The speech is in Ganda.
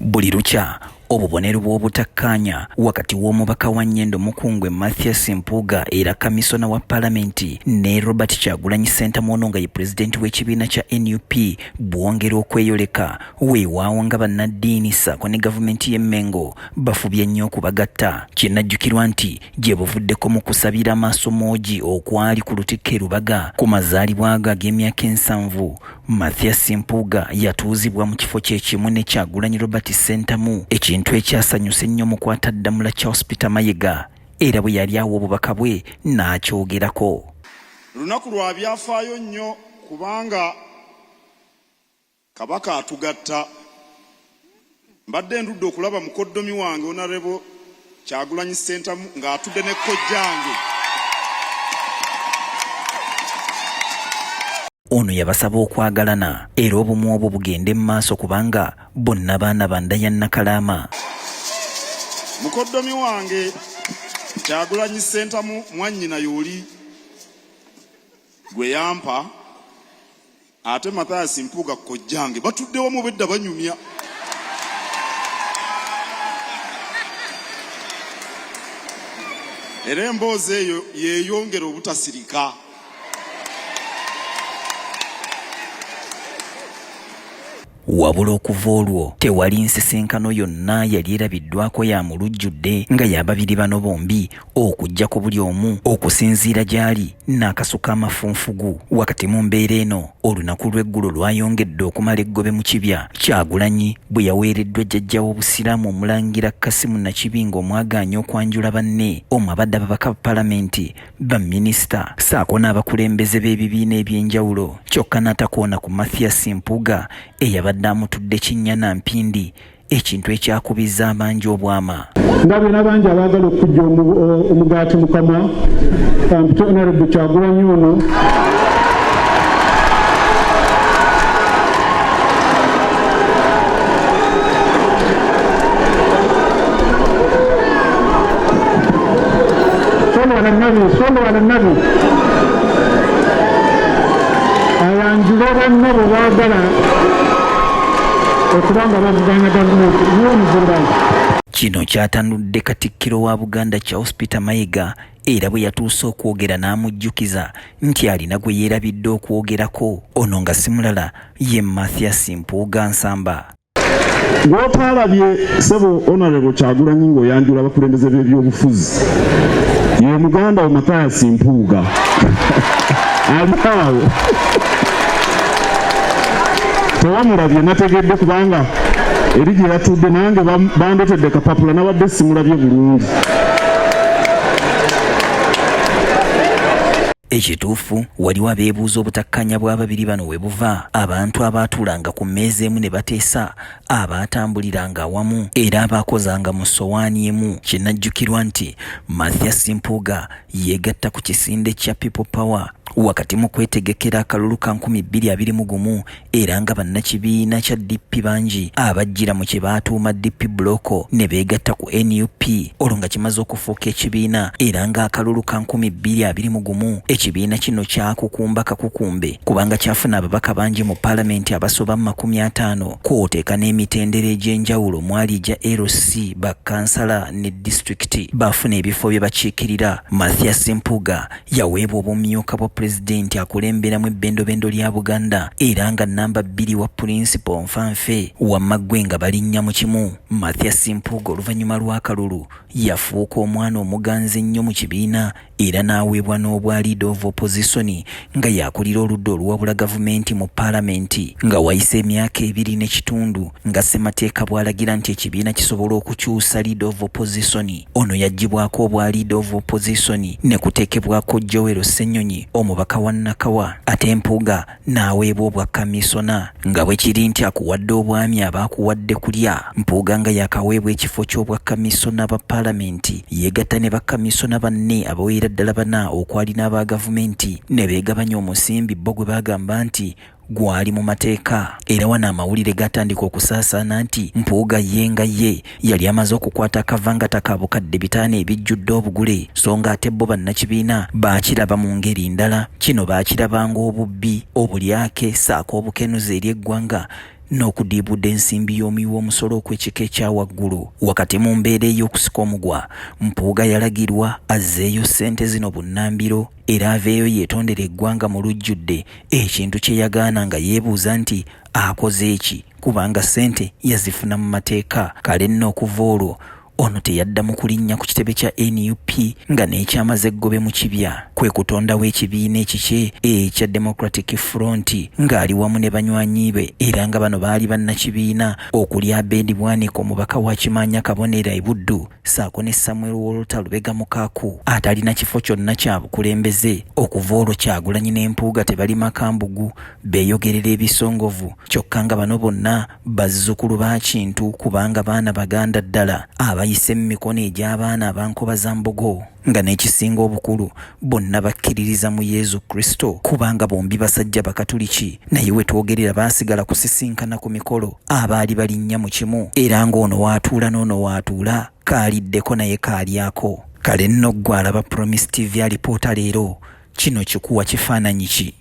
Buli lukya obubonero bw'obutakkaanya wakati w'omubaka wa Nnyendo Mukungwe Mathias Mpuuga era kamisona wa Paalamenti ne Robert Kyagulanyi Ssentamu ono nga ye pulezidenti w'ekibiina kya NUP bwongera okweyoleka weewaawo nga bannaddiini ssaako ne gavumenti y'e Mengo bafubye nnyo okubagatta. Kinajjukirwa nti gye buvuddeko mu kusabira amaaso moogi okwali ku Lutikko Lubaga ku mazaalibwa ge ag'emyaka 7 Mathias Mpuuga yatuuzibwa mu kifo kye kimu ne Kyagulanyi Robert Ssentamu, ekintu ekyasanyusa ennyo mu kwataddamula Charles Peter Mayiga era bwe yali awo obubaka bwe n'akyogerako. Lunaku lwa byafaayo nnyo kubanga Kabaka atugatta. Mbadde ndudde okulaba mukoddomi wange Honorable Kyagulanyi Ssentamu ng'atudde ne kojjange. Ono yabasaba okwagalana era obumu obwo bugende mu maaso kubanga bonna baana ba nda ya Nnakalaama. Mukoddomi wange Kyagulanyi Ssentamu mwannyina y'oli gwe yampa, ate Mathias Mpuuga kojjange batudde wamu bedda banyumya. Era emboozi eyo yeeyongera obutasirika. Wabula okuva olwo tewali nsisinkano yonna yali erabiddwako ya mulujjudde nga y'ababiri bano bombi okujjako buli omu okusinziira gy'ali n'akasuka amafunfugu. Wakati mu mbeera eno olunaku lw'eggulo lwayongedde okumala eggobe mu kibya. Kyagulanyi bwe yaweereddwa jjajja w'obusiraamu Omulangira Kasimu Nakibinga omwagaanya okwanjula banne omwabadde ababaka ba Paalamenti, baminisita ssaako n'abakulembeze b'ebibiina eby'enjawulo, kyokka n'atakoona ku Mathias Mpuuga eyabadde amutudde kinnya mpindi, ekintu ekyakubiza amangi obwama. Ndabye n'abangi abaagala okujja omugaati mukama kampita Honorable Kyagulanyi ono Solo ala nabi ayanjule banne bwe baagala okubanga bavuganya gavumenti n'omuzimbayi. Kino kyatanudde Katikkiro wa Buganda Charles Peter Mayiga era bwe yatuuse okwogera n'amujjukiza nti alina gwe yeerabidde okwogerako, ono nga si mulala ye Mathias Mpuuga Nsamba. Gw'otaalabye ssebo Honorable Kyagulanyi ng'oyanjula abakulembeze b'ebyobufuzi ye muganda wa Mathias Mpuuga alaawo tewamulabye nategedde kubanga eri gye yatudde nange bandetedde kapapula nabadde simulabye bulungi. Ekituufu waliwo abeebuuza obutakkaanya bw'ababiri bano we buva, abantu abaatuulanga ku mmeeza emu ne bateesa, abaatambuliranga awamu era abaakozanga mu ssowaani emu. Kinajjukirwa nti Mathias Mpuuga yeegatta ku kisinde kya People Power wakati mu kwetegekera akalulu ka 2021 era nga bannakibiina kya DP bangi abajjira mu kye baatuuma DP Bloko ne beegatta ku NUP olwo nga kimaze okufuuka ekibiina era nga akalulu ka 2021 ekibiina kino kyakukumba kakukumbe kubanga kyafuna ababaka bangi mu Paalamenti abasoba 50 kw'oteeka n'emitendera egy'enjawulo mwali egya LC, bakkansala ne disitulikiti baafuna ebifo bye bakiikirira. Mathias Mpuuga yaweebwa obumyuka bwa pulezidenti akulemberamu ebbendobendo lya Buganda era nga namba 2 wa pulinsipal Nfanfe Wamaggwe nga balinnya mu kimu. Mathias Mpuuga oluvannyuma lw'akalulu yafuuka omwana omuganzi ennyo mu kibiina era n'aweebwa n'obwa leader of opposition nga yakulira oludda oluwabula gavumenti mu Paalamenti nga wayise emyaka 2 n'ekitundu nga ssemateeka bw'alagira nti ekibiina kisobola okukyusa leader of opposition. Ono yaggyibwako obwa leader of opposition ne kuteekebwako Joel Ssenyonyi omubaka wa Nakawa, ate Mpuuga n'aweebwa obwa kamisona nga bwe kiri nti akuwadde obwami abaakuwadde kulya. Mpuuga nga yakaweebwa ekifo ky'obwa kamisona ba Paalamenti yeegatta ne bakamisona banne abawera ddala 4 okwali n'aba gavumenti ne beegabanya omusimbi bo gwe bagamba nti gwali mu mateeka. Era wano amawulire gatandika okusaasaana nti Mpuuga yenga ye yali amaze okukwata akavangata ka bukadde 5 ebijjudde obugule, so nga ate bo bannakibiina baakiraba mu ngeri ndala. Kino baakirabanga obubbi, obulyake, ssaako obukenuzi eri eggwanga n'okudiibudda ensimbi y'omuwi omusolo okw'ekika ekya waggulu. Wakati mu mbeera ey'okusika omugwa, Mpuuga yalagirwa azzeeyo ssente zino bunnambiro era aveeyo yeetondera eggwanga mu lujjudde, ekintu kye yagaana nga yeebuuza nti akoze eki kubanga ssente yazifuna mu mateeka. Kale nno okuva olwo ono teyaddamu kulinnya ku kitebe kya NUP nga n'ekyamaze eggobe mu kibya kwe kutondawo ekibiina ekikye ekya Democratic Front ng'ali wamu ne banywanyi be, era nga bano baali bannakibiina okuli Abedi Bwanika omubaka wa Kimaanya Kabonera e Buddu ssaako ne Samuel Walter Lubega Mukaaku atalina kifo kyonna kya bukulembeze. Okuva olwo Kyagulanyi n'Empuuga tebali makambugu beeyogerera ebisongovu, kyokka nga bano bonna bazzukulu ba Kintu kubanga baana baganda ddala abayise mu mikono egy'abaana abankobaza mbogo, nga n'ekisinga obukulu bonna bakkiririza mu Yezu Kristo kubanga bombi basajja bakatuliki, naye we twogerera baasigala kusisinkana ku mikolo abaali balinnya mu kimu, era ng'ono waatuula n'ono waatuula, kaaliddeko naye kaalyako. Kale nno ggwe alaba Promise TV alipoota leero, kino kikuwa kifaananyi ki?